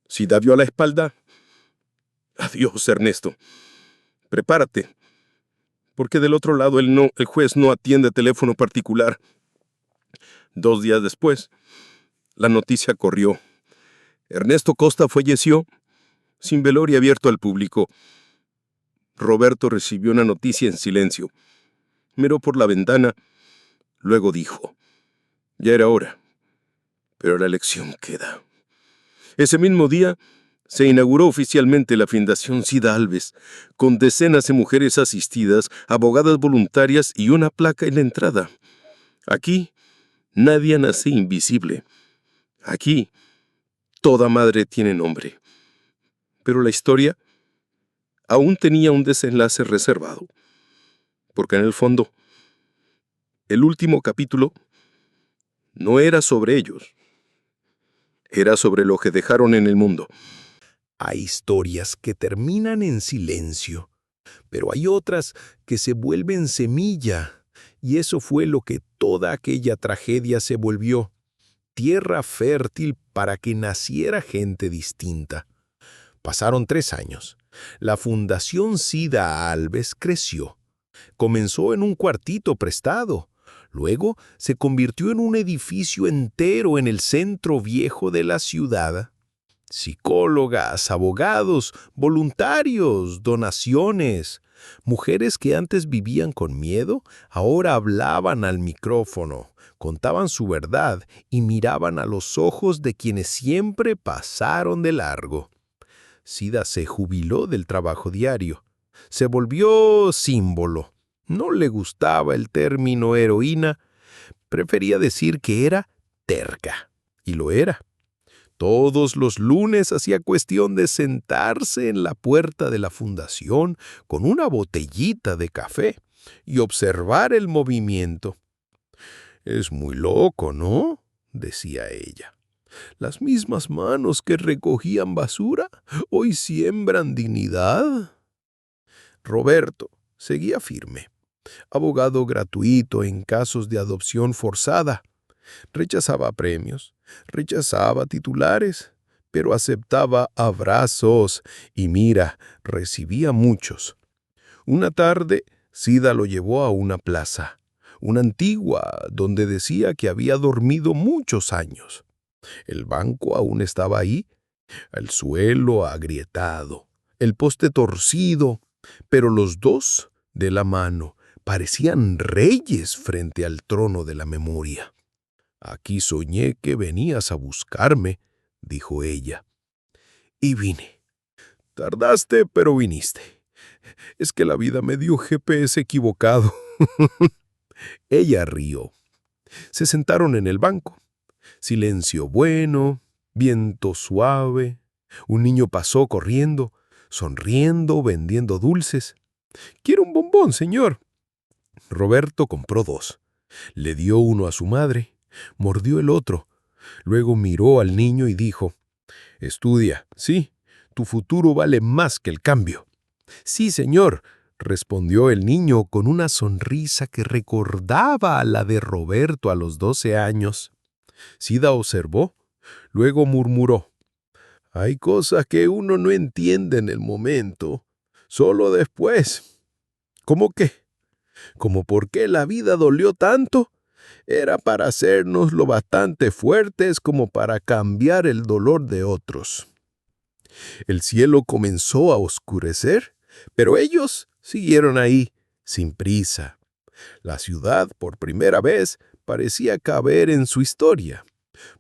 Sida vio a la espalda. Adiós, Ernesto. Prepárate. Porque del otro lado el juez no atiende teléfono particular. 2 días después, la noticia corrió. Ernesto Costa falleció sin velorio abierto al público. Roberto recibió una noticia en silencio. Miró por la ventana. Luego dijo: ya era hora, pero la elección queda. Ese mismo día se inauguró oficialmente la Fundación Sida Alves, con decenas de mujeres asistidas, abogadas voluntarias y una placa en la entrada. Aquí nadie nace invisible. Aquí toda madre tiene nombre. Pero la historia aún tenía un desenlace reservado, porque en el fondo, el último capítulo no era sobre ellos, era sobre lo que dejaron en el mundo. Hay historias que terminan en silencio, pero hay otras que se vuelven semilla, y eso fue lo que toda aquella tragedia se volvió: tierra fértil para que naciera gente distinta. Pasaron 3 años. La Fundación Sida Alves creció. Comenzó en un cuartito prestado. Luego se convirtió en un edificio entero en el centro viejo de la ciudad. Psicólogas, abogados, voluntarios, donaciones. Mujeres que antes vivían con miedo, ahora hablaban al micrófono, contaban su verdad y miraban a los ojos de quienes siempre pasaron de largo. Sida se jubiló del trabajo diario. Se volvió símbolo. No le gustaba el término heroína. Prefería decir que era terca. Y lo era. Todos los lunes hacía cuestión de sentarse en la puerta de la fundación con una botellita de café y observar el movimiento. «Es muy loco, ¿no?», decía ella. «Las mismas manos que recogían basura hoy siembran dignidad». Roberto seguía firme. Abogado gratuito en casos de adopción forzada. Rechazaba premios, rechazaba titulares, pero aceptaba abrazos y mira, recibía muchos. Una tarde, Sida lo llevó a una plaza, una antigua, donde decía que había dormido muchos años. El banco aún estaba ahí, el suelo agrietado, el poste torcido, pero los dos, de la mano, parecían reyes frente al trono de la memoria. «Aquí soñé que venías a buscarme», dijo ella. «Y vine. Tardaste, pero viniste. Es que la vida me dio GPS equivocado». Ella rió. Se sentaron en el banco. Silencio bueno, viento suave. Un niño pasó corriendo, sonriendo, vendiendo dulces. «¿Quiere un bombón, señor?» Roberto compró 2. Le dio uno a su madre. Mordió el otro. Luego miró al niño y dijo: «Estudia, sí, tu futuro vale más que el cambio». «Sí, señor», respondió el niño con una sonrisa que recordaba a la de Roberto a los 12 años. Sida observó, luego murmuró: «Hay cosas que uno no entiende en el momento, solo después». «¿Cómo qué? ¿Cómo por qué la vida dolió tanto? Era para hacernos lo bastante fuertes como para cambiar el dolor de otros». El cielo comenzó a oscurecer, pero ellos siguieron ahí, sin prisa. La ciudad, por primera vez, parecía caber en su historia,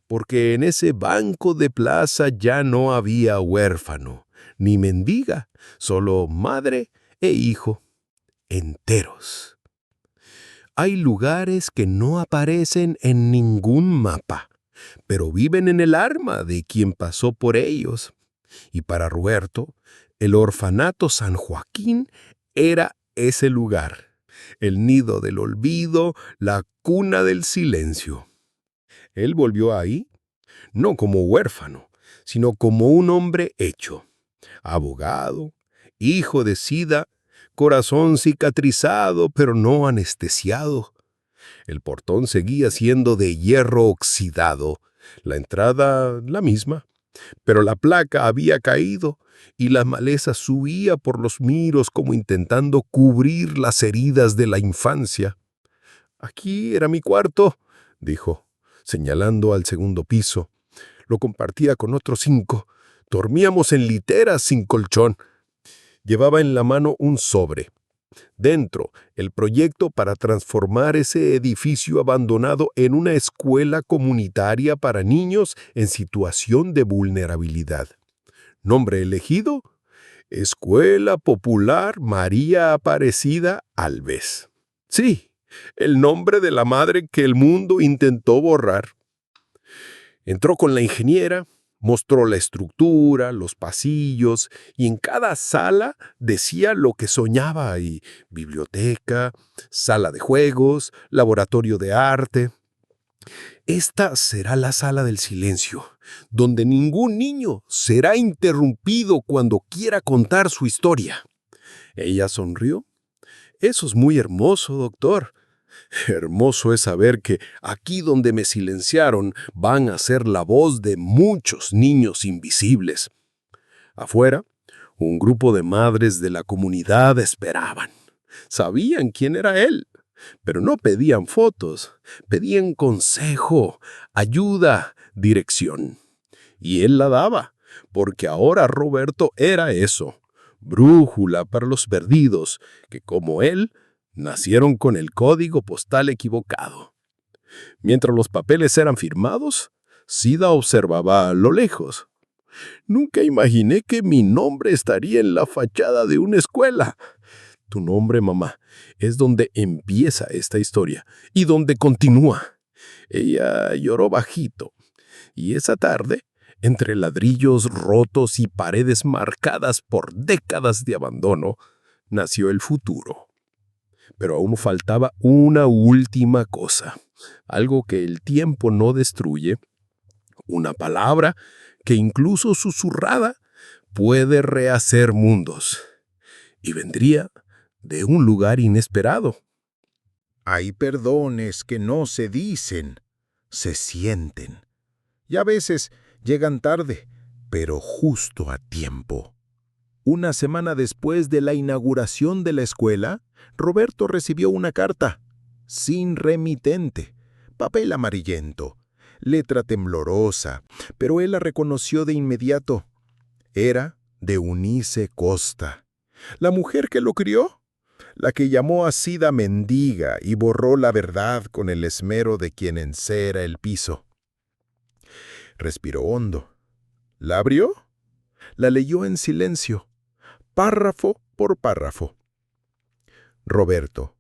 porque en ese banco de plaza ya no había huérfano, ni mendiga, solo madre e hijo, enteros. Hay lugares que no aparecen en ningún mapa, pero viven en el alma de quien pasó por ellos. Y para Roberto, el orfanato San Joaquín era ese lugar, el nido del olvido, la cuna del silencio. Él volvió ahí, no como huérfano, sino como un hombre hecho, abogado, hijo de Sida, corazón cicatrizado pero no anestesiado. El portón seguía siendo de hierro oxidado, la entrada la misma, pero la placa había caído y la maleza subía por los miros como intentando cubrir las heridas de la infancia. «Aquí era mi cuarto», dijo, señalando al segundo piso. Lo compartía con otros 5. Dormíamos en literas sin colchón. Llevaba en la mano un sobre. Dentro, el proyecto para transformar ese edificio abandonado en una escuela comunitaria para niños en situación de vulnerabilidad. Nombre elegido: Escuela Popular María Aparecida Alves. Sí, el nombre de la madre que el mundo intentó borrar. Entró con la ingeniera, mostró la estructura, los pasillos, y en cada sala decía lo que soñaba ahí: biblioteca, sala de juegos, laboratorio de arte. Esta será la sala del silencio, donde ningún niño será interrumpido cuando quiera contar su historia. Ella sonrió. «Eso es muy hermoso, doctor. Hermoso es saber que aquí donde me silenciaron van a ser la voz de muchos niños invisibles». Afuera, un grupo de madres de la comunidad esperaban. Sabían quién era él, pero no pedían fotos, pedían consejo, ayuda, dirección. Y él la daba, porque ahora Roberto era eso, brújula para los perdidos, que como él, nacieron con el código postal equivocado. Mientras los papeles eran firmados, Sida observaba a lo lejos. «Nunca imaginé que mi nombre estaría en la fachada de una escuela». «Tu nombre, mamá, es donde empieza esta historia y donde continúa». Ella lloró bajito. Y esa tarde, entre ladrillos rotos y paredes marcadas por décadas de abandono, nació el futuro. Pero aún faltaba una última cosa, algo que el tiempo no destruye, una palabra que incluso susurrada puede rehacer mundos. Y vendría de un lugar inesperado. Hay perdones que no se dicen, se sienten. Y a veces llegan tarde, pero justo a tiempo. Una semana después de la inauguración de la escuela, Roberto recibió una carta, sin remitente, papel amarillento, letra temblorosa, pero él la reconoció de inmediato. Era de Eunice Costa, la mujer que lo crió, la que llamó a Sida mendiga y borró la verdad con el esmero de quien encera el piso. Respiró hondo. ¿La abrió? La leyó en silencio, párrafo por párrafo. Roberto,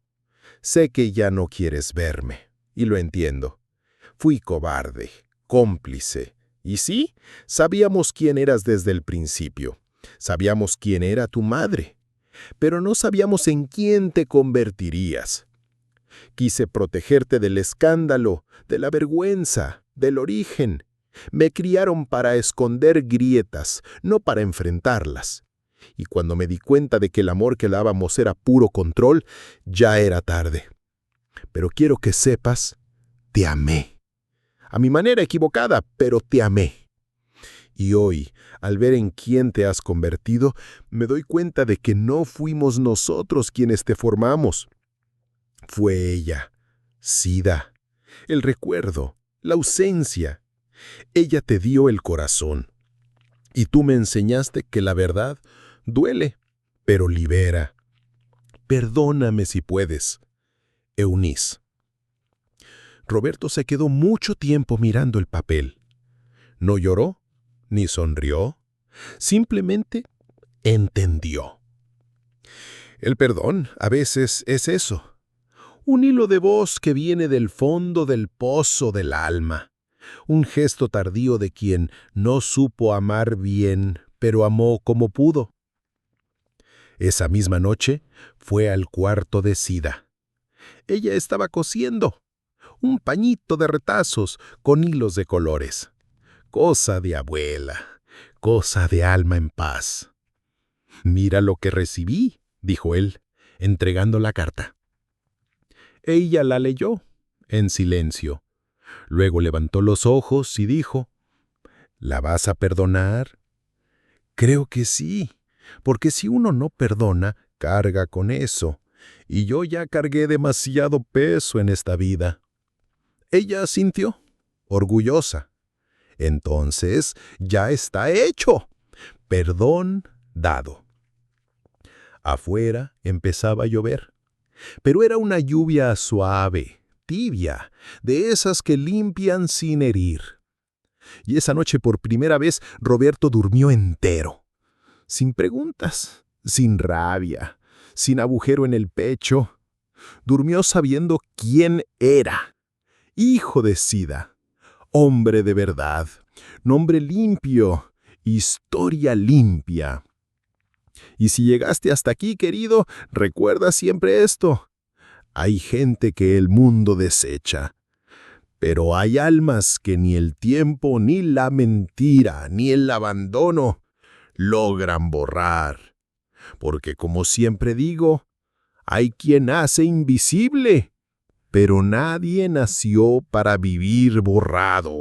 sé que ya no quieres verme, y lo entiendo. Fui cobarde, cómplice. Y sí, sabíamos quién eras desde el principio. Sabíamos quién era tu madre, pero no sabíamos en quién te convertirías. Quise protegerte del escándalo, de la vergüenza, del origen. Me criaron para esconder grietas, no para enfrentarlas. Y cuando me di cuenta de que el amor que dábamos era puro control, ya era tarde. Pero quiero que sepas, te amé. A mi manera equivocada, pero te amé. Y hoy, al ver en quién te has convertido, me doy cuenta de que no fuimos nosotros quienes te formamos. Fue ella, Sida, el recuerdo, la ausencia. Ella te dio el corazón. Y tú me enseñaste que la verdad duele, pero libera. Perdóname si puedes. Eunice. Roberto se quedó mucho tiempo mirando el papel. No lloró, ni sonrió. Simplemente entendió. El perdón a veces es eso. Un hilo de voz que viene del fondo del pozo del alma. Un gesto tardío de quien no supo amar bien, pero amó como pudo. Esa misma noche fue al cuarto de Sida. Ella estaba cosiendo un pañito de retazos con hilos de colores. Cosa de abuela, cosa de alma en paz. «Mira lo que recibí», dijo él, entregando la carta. Ella la leyó, en silencio. Luego levantó los ojos y dijo, «¿La vas a perdonar?» «Creo que sí, porque si uno no perdona, carga con eso, y yo ya cargué demasiado peso en esta vida». Ella asintió, orgullosa. «Entonces, ya está hecho. Perdón dado». Afuera empezaba a llover, pero era una lluvia suave, tibia, de esas que limpian sin herir. Y esa noche por primera vez Roberto durmió entero, sin preguntas, sin rabia, sin agujero en el pecho. Durmió sabiendo quién era. Hijo de Sida, hombre de verdad, nombre limpio, historia limpia. Y si llegaste hasta aquí, querido, recuerda siempre esto. Hay gente que el mundo desecha, pero hay almas que ni el tiempo, ni la mentira, ni el abandono logran borrar. Porque como siempre digo, hay quien hace invisible, pero nadie nació para vivir borrado.